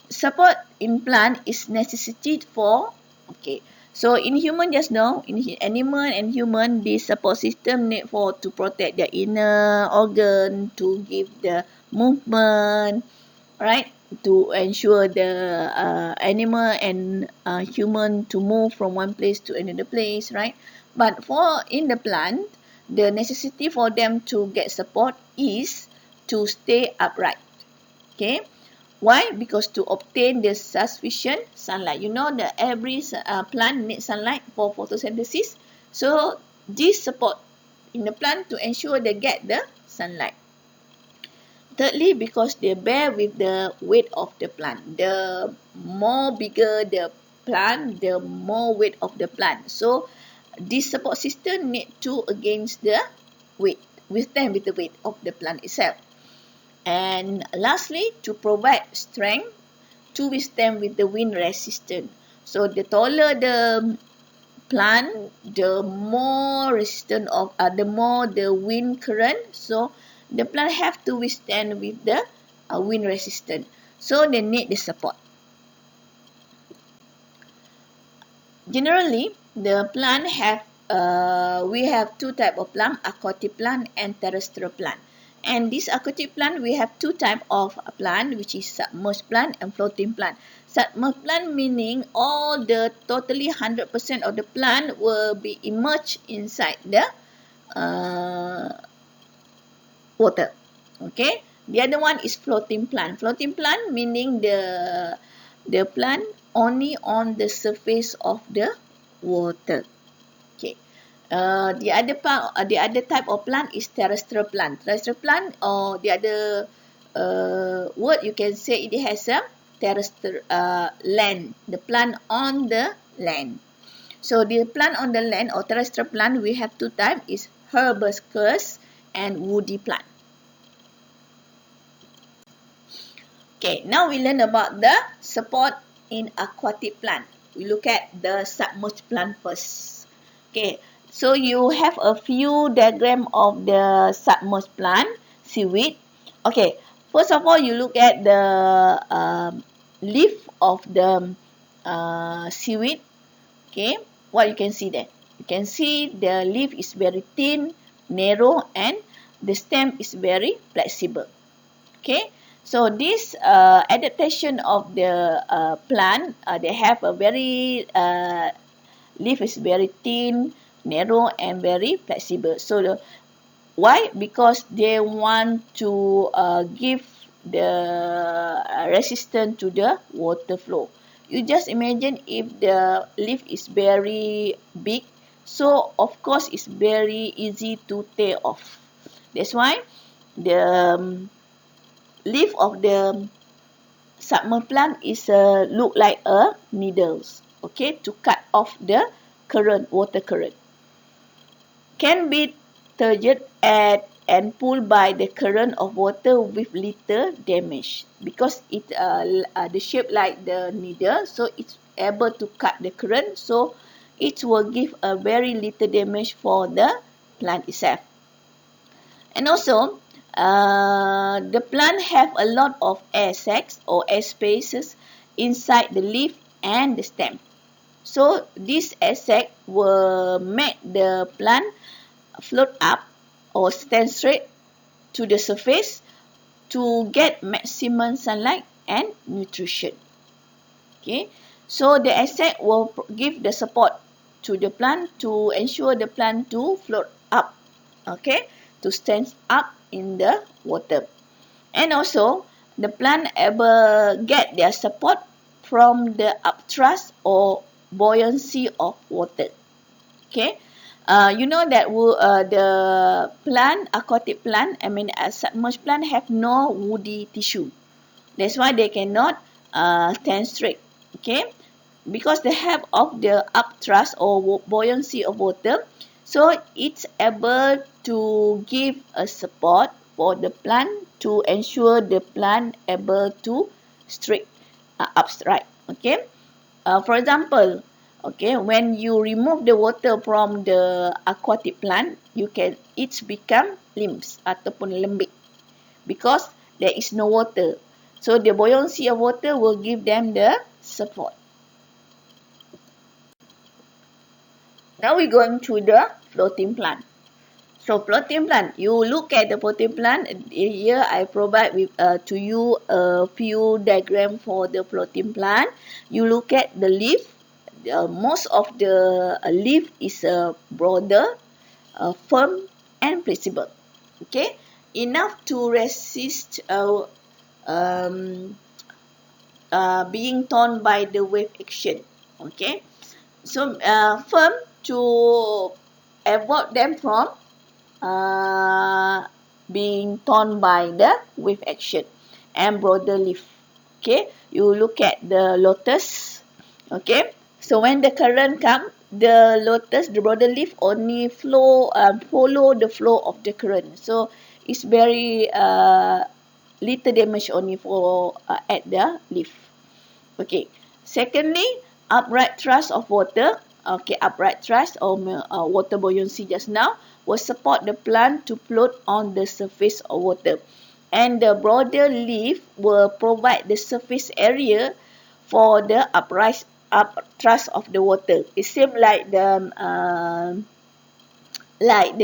Support in plant is necessity for, okay, so in human just now, in animal and human, this support system need for to protect their inner organ, to give the movement, right, to ensure the animal and human to move from one place to another place, right? But for in the plant, the necessity for them to get support is to stay upright. Okay, why? Because to obtain the sufficient sunlight. You know that every plant needs sunlight for photosynthesis. So this support in the plant to ensure they get the sunlight. Thirdly, because they bear with the weight of the plant. The more bigger the plant, the more weight of the plant. So this support system need to against the weight, withstand with the weight of the plant itself. And lastly, to provide strength to withstand with the wind resistance. So the taller the plant, the more resistant of the more the wind current. So the plant have to withstand with the wind resistance. So they need the support. Generally, the plant have we have two type of plant: aquatic plant and terrestrial plant. And this aquatic plant, we have two type of plant, which is submerged plant and floating plant. Submerged plant meaning all the totally 100% of the plant will be immersed inside the water. Okay. The other one is floating plant. Floating plant meaning the plant only on the surface of the water. Okay. The other type of plant is terrestrial plant. Terrestrial plant, or the other word you can say, it has a terrestrial land. The plant on the land. So the plant on the land or terrestrial plant, we have two types: is herbaceous and woody plant. Okay, now we learn about the support in aquatic plant. We look at the submerged plant first. Okay, so you have a few diagram of the submerged plant, seaweed. Okay, first of all, you look at the leaf of the seaweed. Okay, what you can see there? You can see the leaf is very thin, narrow, and the stem is very flexible. Okay, so this adaptation of the plant, they have a very leaf is very thin, narrow, and very flexible. So why? Because they want to give the resistance to the water flow. You just imagine if the leaf is very big, so of course it's very easy to tear off. That's why the leaf of the submerged plant is look like a needles. Okay, to cut off the current, water current. Can be turned and pulled by the current of water with little damage, because it the shape like the needle, so it's able to cut the current, so it will give a very little damage for the plant itself. And also the plant have a lot of air sacs or air spaces inside the leaf and the stem. So this air sac will make the plant float up or stand straight to the surface to get maximum sunlight and nutrition. Okay, so the air sac will give the support to the plant to ensure the plant to float up. Okay, to stand up in the water. And also, the plant able get their support from the upthrust or buoyancy of water. Okay, you know that the plant, aquatic plant, submerged plant have no woody tissue. That's why they cannot stand straight. Okay, because they have of the upthrust or buoyancy of water, so it's able to give a support for the plant to ensure the plant able to straight upright. Okay, for example, okay, when you remove the water from the aquatic plant, it's become limbs ataupun lembik because there is no water. So the buoyancy of water will give them the support. Now we're going to the floating plant. So floating plant, you look at the floating plant. Here I provide to you a few diagram for the floating plant. You look at the leaf. Most of the leaf is broader, firm and flexible. Okay, enough to resist being torn by the wave action. Okay, so firm to avoid them from being torn by the wave action, and broader leaf. Okay, you look at the lotus. Okay, so when the current come, the lotus, the broader leaf only follow the flow of the current. So it's very little damage only for at the leaf. Okay, secondly, upright thrust of water. Okay, upright thrust or water buoyancy just now will support the plant to float on the surface of water. And the broader leaf will provide the surface area for the thrust of the water. It seems like the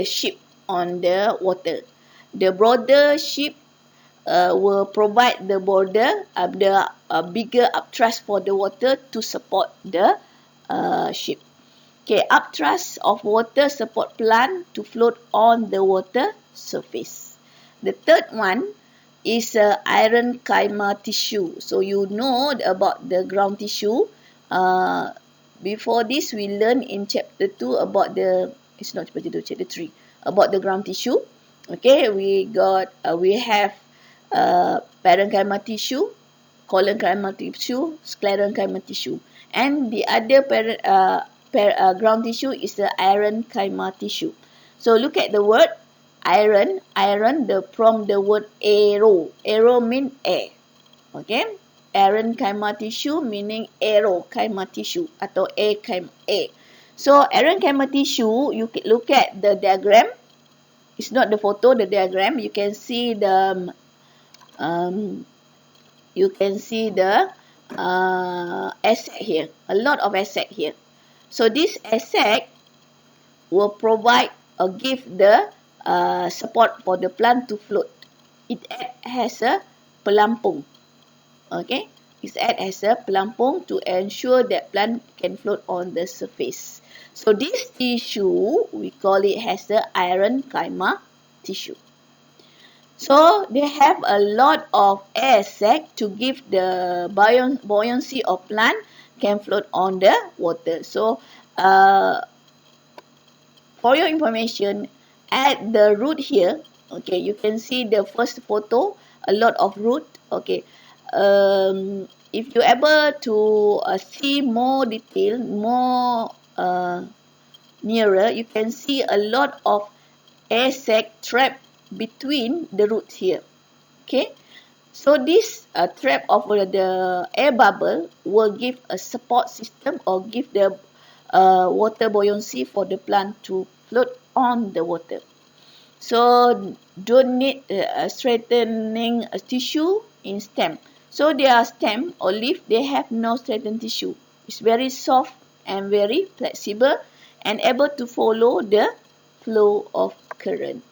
ship on the water. The broader ship will provide the bigger upthrust for the water to support the ship. Okay, upthrust of water support plant to float on the water surface. The third one is iron chima tissue. So you know about the ground tissue. Before this, we learned in chapter 2 about it's not chapter 2, chapter 3, about the ground tissue. Okay, we have parenchyma tissue, collenchyma tissue, sclerenchyma tissue, and the other ground tissue is the iron-chyma tissue. So look at the word iron. From the word aero. Aero means air. Okay. Iron-chyma tissue meaning aero-chyma tissue atau air. So iron-chyma tissue, you look at the diagram. It's not the photo, the diagram. You can see the asset here. A lot of asset here. So this asset will provide or give the support for the plant to float. It has a pelampung. Okay, it has a pelampung to ensure that plant can float on the surface. So this tissue, we call it has the iron-chyma tissue. So they have a lot of air sac to give the buoyancy of plant can float on the water. So for your information, at the root here, okay, you can see the first photo, a lot of root. Okay, if you're able to see more detail, more nearer, you can see a lot of air sac trapped between the roots here. Okay, so this trap of the air bubble will give a support system or give the water buoyancy for the plant to float on the water. So don't need strengthening tissue in stem. So their stem or leaf, they have no strengthened tissue. It's very soft and very flexible and able to follow the flow of current.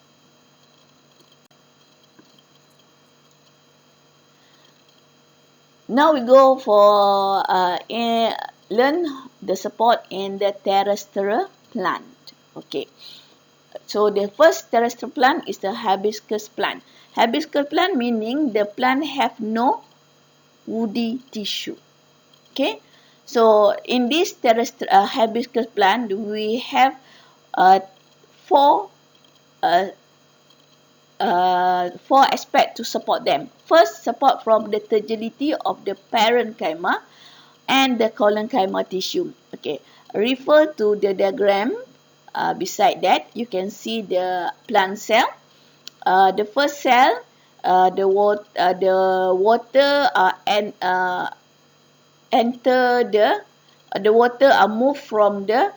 Now we go for learn the support in the terrestrial plant. Okay. So the first terrestrial plant is the hibiscus plant. Hibiscus plant meaning the plant have no woody tissue. Okay. So in this terrestrial hibiscus plant, we have four four aspects to support them. First, support from the fragility of the parenchyma and the collenchyma tissue. Okay, refer to the diagram. Beside that, you can see the plant cell. The first cell, the water enter the water are moved from the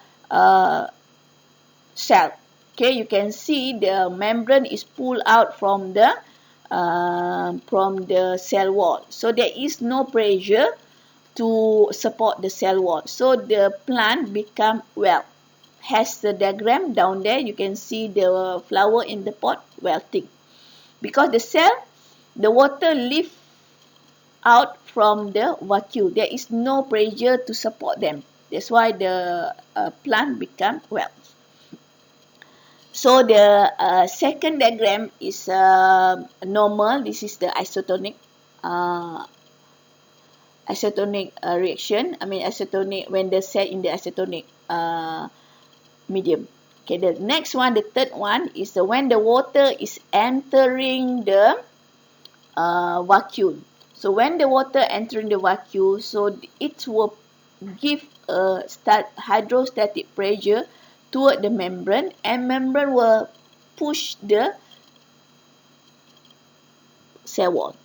cell. Okay, you can see the membrane is pulled out from the cell wall. So there is no pressure to support the cell wall. So the plant become well. Has the diagram down there, you can see the flower in the pot wilting. Because the cell, the water leave out from the vacuole. There is no pressure to support them. That's why the plant become well. So the second diagram is normal. This is the isotonic reaction. I mean isotonic when the cell in the isotonic medium. Okay, the next one, the third one is when the water is entering the vacuole. So when the water entering the vacuole, so it will give a hydrostatic pressure toward the membrane, and membrane will push the cell wall.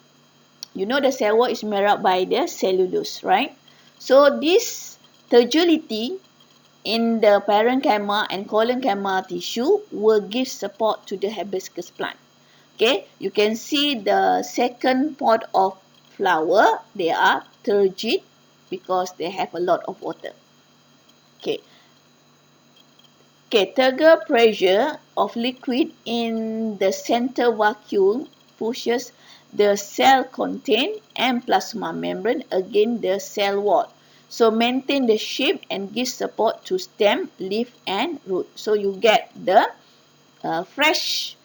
You know the cell wall is made up by the cellulose, right? So this fragility in the parenchyma and collenchyma tissue will give support to the hibiscus plant. Okay, you can see the second pot of flower, they are turgid because they have a lot of water. Okay. Okay, turgor pressure of liquid in the center vacuole pushes the cell content and plasma membrane against the cell wall. So maintain the shape and give support to stem, leaf and root. So you get the fresh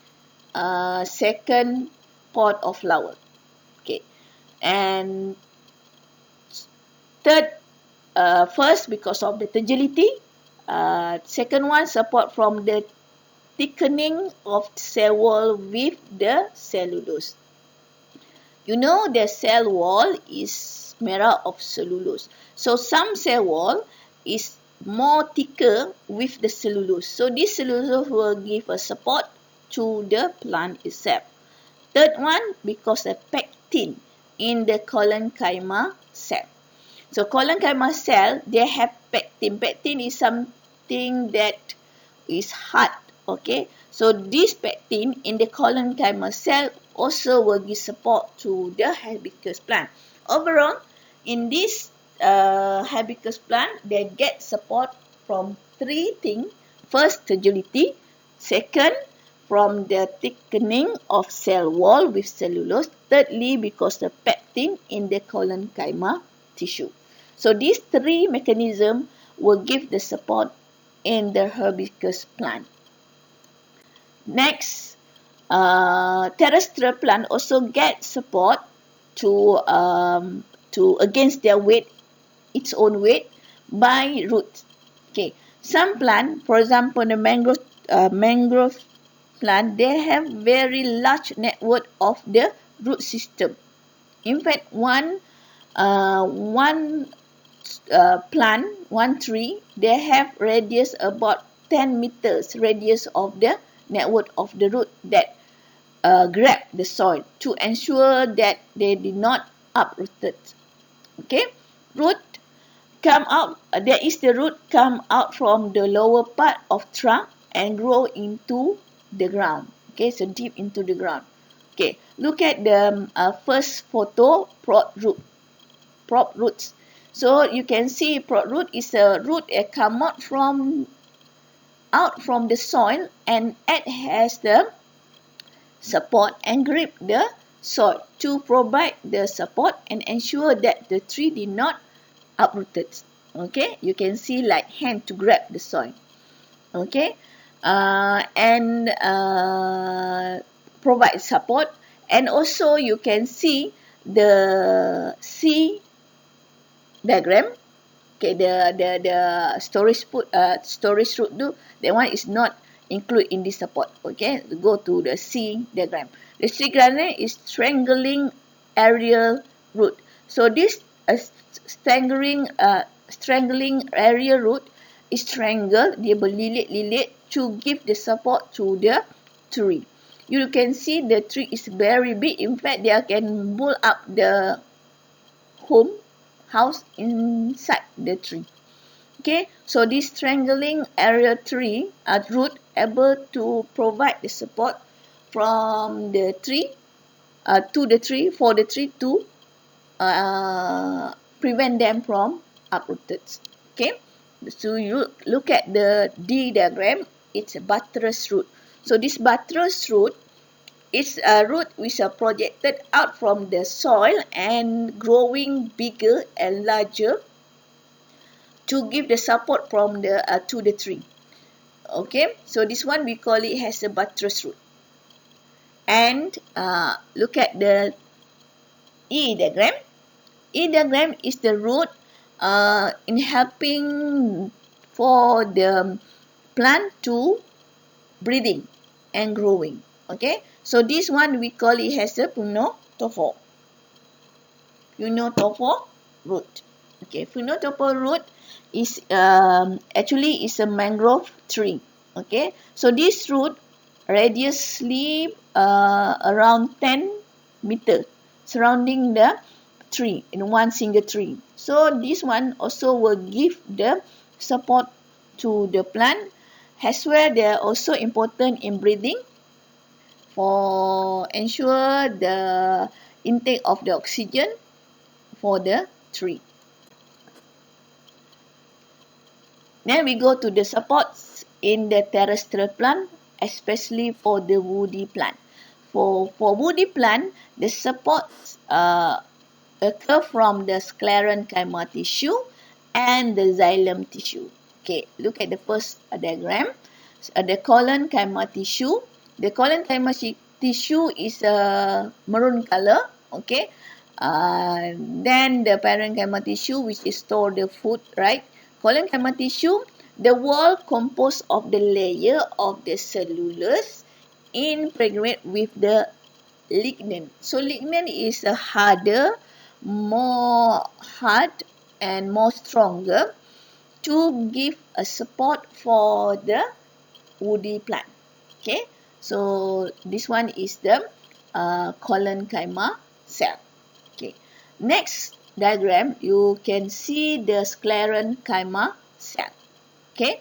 second pot of flower. Okay, and third, first because of the fragility. Second one, support from the thickening of cell wall with the cellulose. You know the cell wall is made up of cellulose. So some cell wall is more thicker with the cellulose. So this cellulose will give a support to the plant itself. Third one, because of pectin in the collenchyma cell. So collenchyma cell, they have pectin. Pectin is something that is hard. Okay, so this pectin in the collenchyma cell also will give support to the hibiscus plant. Overall, in this hibiscus plant, they get support from three things. First, fragility. Second, from the thickening of cell wall with cellulose. Thirdly, because the pectin in the collenchyma tissue. So these three mechanisms will give the support in the hibiscus plant. Next, terrestrial plant also get support to against their weight, its own weight by roots. Okay, some plant, for example, the mangrove plant, they have very large network of the root system. In fact, one plant, one tree, they have radius about 10 meters radius of the network of the root that grab the soil to ensure that they did not uprooted. Okay, root come out. There is the root come out from the lower part of trunk and grow into the ground. Okay, so deep into the ground. Okay, look at the first photo, prop roots. So you can see prop root is a root that come out from the soil, and it has the support and grip the soil to provide the support and ensure that the tree did not uprooted. Okay, you can see like hand to grab the soil. Okay, and provide support, and also you can see the C diagram. Okay, the storage root do, that one is not included in this support. Okay, go to the C diagram. The C diagram is strangling aerial root. So this strangling aerial root is strangle, dia berlilit-lilit to give the support to the tree. You can see the tree is very big. In fact, they can build up the house inside the tree. Okay, so this strangling area tree root able to provide the support from the tree to the tree, for the tree to prevent them from uprooted. Okay, so you look at the D diagram. It's a buttress root. So this buttress root is a root which are projected out from the soil and growing bigger and larger to give the support from the to the tree. Okay, so this one we call it has a buttress root. And look at the E diagram. E diagram is the root in helping for the plant to breathing and growing. Okay, so this one we call it has a punotopho root. Okay, punotopho root is actually is a mangrove tree. Okay, so this root radiusly around 10 meter surrounding the tree in one single tree. So this one also will give the support to the plant, as well they are also important in breathing for ensure the intake of the oxygen for the tree. Then we go to the supports in the terrestrial plant, especially for the woody plant. For woody plant, the supports occur from the sclerenchyma tissue and the xylem tissue. Okay, look at the first diagram. The collenchyma tissue. The collenchyma tissue is a maroon color. Okay. Then the parenchyma tissue, which is store the food, right? Collenchyma tissue, the wall composed of the layer of the cellulose impregnated with the lignin. So lignin is a harder, more hard and more stronger to give a support for the woody plant. Okay, so this one is the collenchyma cell. Okay, next diagram you can see the sclerenchyma cell. Okay,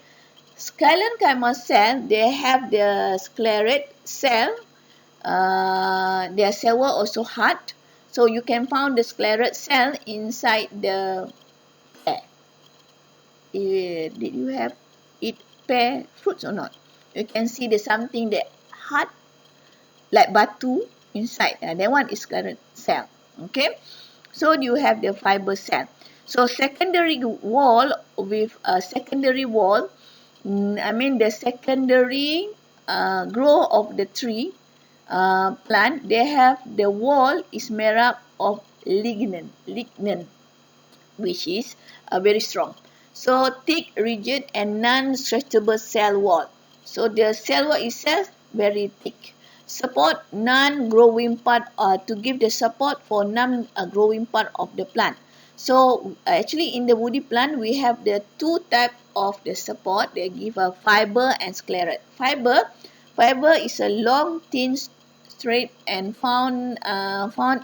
sclerenchyma cell, they have the sclerate cell. Their cell wall also hard, so you can find the sclerate cell inside the pear. Did you have eat pear fruits or not? You can see there's something that hard like batu inside. That one is sclerate cell. Okay, so you have the fiber cell. So secondary wall with a secondary wall, the secondary growth of the tree plant, they have the wall is made up of lignin, which is very strong. So thick, rigid and non-stretchable cell wall. So the cell wall itself very thick. Support non-growing part to give the support for non-growing part of the plant. So actually in the woody plant we have the two type of the support. They give a fiber and sclerate. Fiber is a long thin straight and found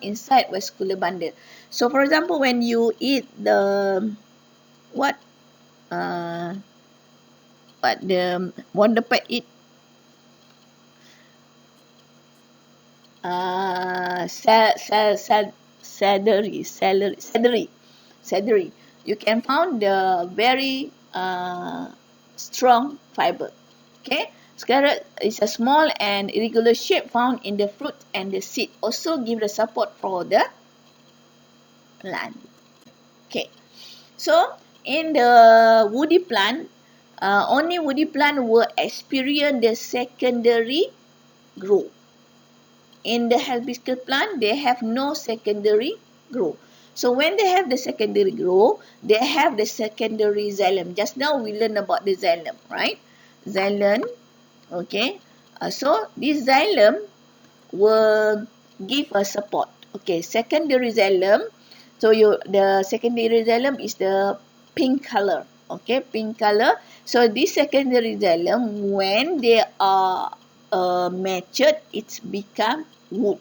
inside vascular bundle. So for example, when you eat the what the Wonder Pet eat, celery. You can find the very strong fiber. Okay, carrot is a small and irregular shape found in the fruit and the seed. Also give the support for the plant. Okay, so in the woody plant, only woody plant will experience the secondary growth. In the hibiscus plant, they have no secondary growth. So when they have the secondary growth, they have the secondary xylem. Just now we learned about the xylem, right? Xylem, okay. So this xylem will give a support. Okay, secondary xylem. So the secondary xylem is the pink color. Okay, pink color. So this secondary xylem, when they are matured, it's become wood.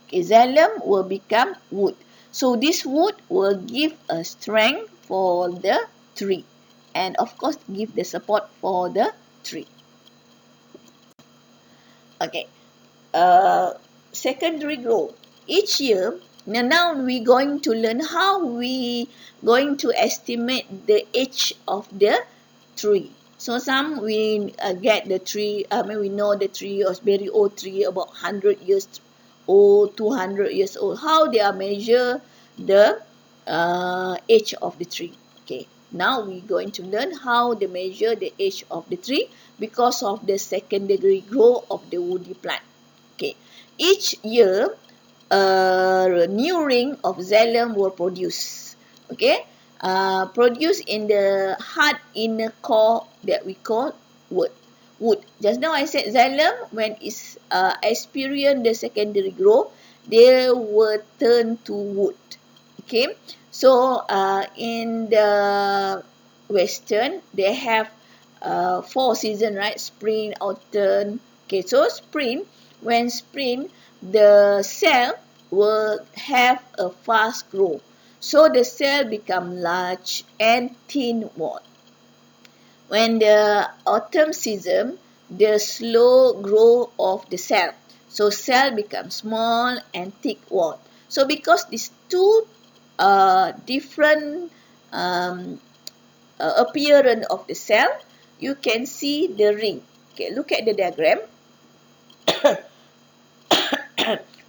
Okay, xylem will become wood. So this wood will give a strength for the tree, and of course give the support for the tree. Okay. Secondary growth. Each year, now we're going to learn how we going to estimate the age of the tree. So some we get the tree, we know the tree was very old tree, about 100 years old, 200 years old. How they are measure the age of the tree. Okay, now we're going to learn how they measure the age of the tree because of the secondary growth of the woody plant. Okay, each year a new ring of xylem will produce. Okay, produce in the hard inner core that we call wood. Just now I said xylem, when it's experience the secondary growth, they will turn to wood. Okay, so in the Western, they have 4 seasons, right? Spring, autumn. Okay, so when spring, the cell will have a fast growth. So the cell become large and thin wall. When the autumn season, the slow growth of the cell. So cell becomes small and thick wall. So because these two different appearance of the cell, you can see the ring. Okay, look at the diagram.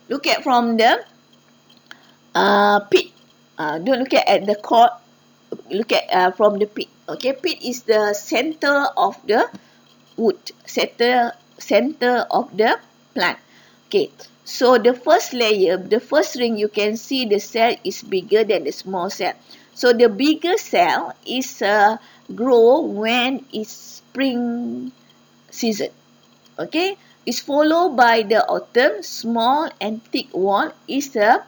Look at from the pit. Don't look at the cord. Look at from the pit. Okay, pit is the center of the wood. Center of the plant. Okay, so the first layer, the first ring, you can see the cell is bigger than the small cell. So the bigger cell is grow when it's spring season. Okay, it's followed by the autumn. Small and thick wall is the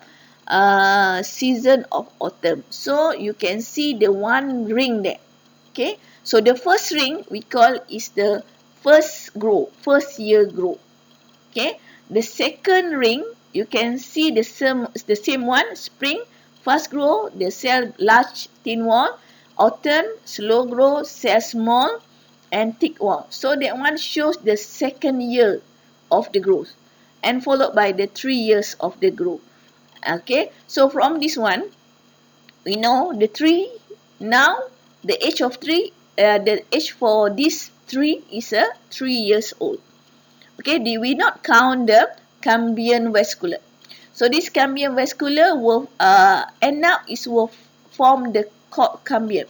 season of autumn. So you can see the one ring there. Okay, so the first ring we call is the first year growth. Okay, the second ring you can see the same one, spring, fast grow, the cell large thin wall, autumn, slow grow, cell small and thick wall. So that one shows the second year of the growth and followed by the 3 years of the growth. Okay, so from this one we know the tree now, the age of tree, the age for this tree is 3 years old. Okay, we not count the cambium vascular. So this cambium vascular will end up will form the cord cambium.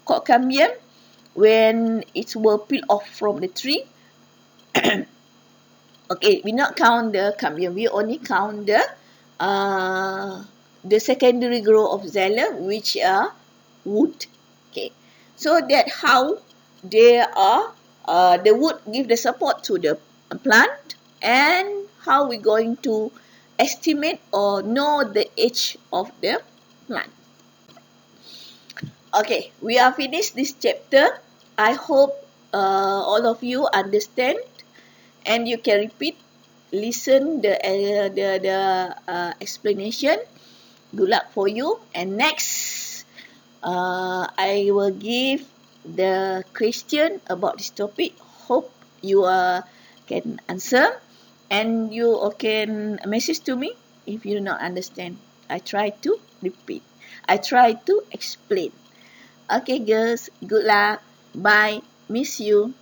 Cord cambium, when it will peel off from the tree. Okay, we not count the cambium. We only count the secondary growth of xylem, which are wood. Okay, so that how they are the wood give the support to the plant, and how we going to estimate or know the age of the plant. Okay, we are finished this chapter. I hope all of you understand and you can repeat, listen the explanation. Good luck for you. And next, I will give the question about this topic. Hope you can answer. And you can message to me if you do not understand. I try to repeat. I try to explain. Okay, girls. Good luck. Bye. Miss you.